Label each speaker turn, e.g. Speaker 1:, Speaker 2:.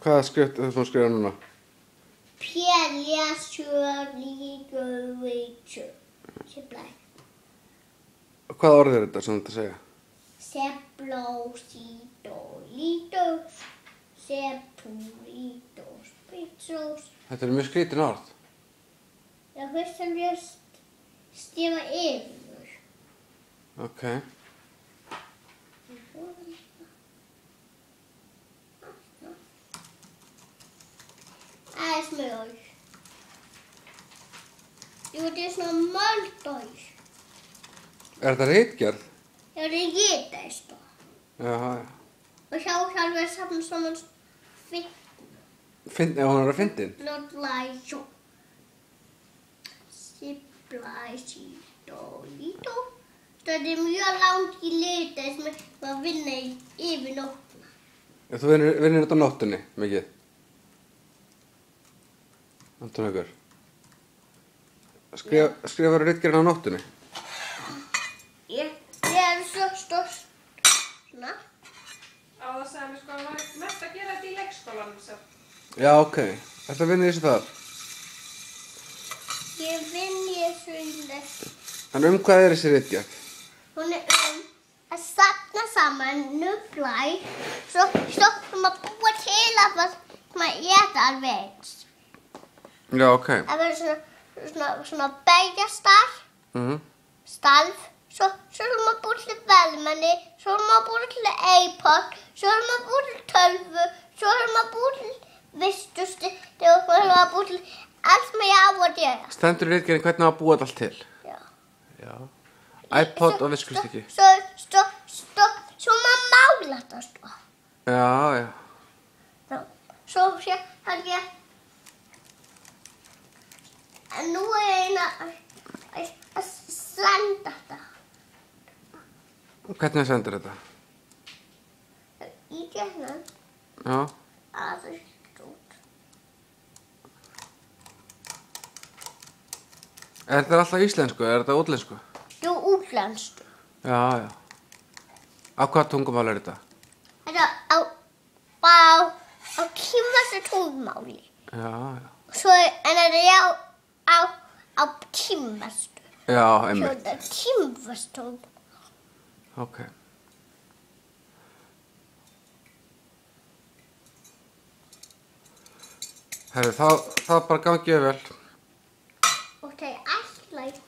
Speaker 1: Hvaða skrift þú skrifa núna? Hvaða orð þetta sem þú ert að segja?
Speaker 2: Seplósídólítos, sepúlítos, pitsos.
Speaker 1: Þetta er mjög skrítin orð.
Speaker 2: Já, fyrst þarf ég að stefa yfir.
Speaker 1: Ok.
Speaker 2: Aðeins mjög. Jú, þetta er svona möldói.
Speaker 1: Er þetta ritgerð?
Speaker 2: Já, þetta er gitaðist þá.
Speaker 1: Já.
Speaker 2: Og sjá sjálf er saman svona
Speaker 1: Hún er að fyndin?
Speaker 2: Notlæsjó. Siplæsídólító. Þetta er mjög langt í lita sem maður vinna yfir nóttina.
Speaker 1: Þú vinnur þetta á nóttunni, mikið? Anton Haukur. Skrifar ritgerðina á nóttunni?
Speaker 2: Ég er svo stórt. Svona.
Speaker 3: Á það sagði mér sko að það var mest að gera þetta í leikskólanum sem.
Speaker 1: Já, ok. Ertu að vinna í þessu þar?
Speaker 2: Ég vinn í þessu í leikskólanum.
Speaker 1: En hvað er þessi ritgerð?
Speaker 2: Hún er að safna saman nuflæ svo maður búa til að maður geta alveg eins.
Speaker 1: Já, ok.
Speaker 2: Það verður svona bergjastar, stalf, svo er maður búið til velmenni, svo er maður búið til iPod, svo er maður búið til tölvu, svo er maður búið til vistusti, og svo er maður búið til allt sem ég á að gera.
Speaker 1: Stendur ritgerðin hvernig á að búa þetta allt til? Já. iPod og viskustykki.
Speaker 2: Svo maður mála þetta, sko.
Speaker 1: Já.
Speaker 2: Svo held ég. En nú er ég að senda þetta.
Speaker 1: Hvernig sendur þetta?
Speaker 2: Í hérna.
Speaker 1: Já.
Speaker 2: Aðeins út.
Speaker 1: Er þetta alltaf íslensku eða er þetta útlensku?
Speaker 2: Jú, útlensku.
Speaker 1: Já. Á hvaða tungumál er þetta?
Speaker 2: Þetta á kínversku tungumáli.
Speaker 1: Já.
Speaker 2: Svo en þetta er á kínversku.
Speaker 1: Já, einmitt.
Speaker 2: Svo þetta er kínversku tungumál.
Speaker 1: Ok. Herri, það bara gangið vel.
Speaker 2: Og það er allt lægt.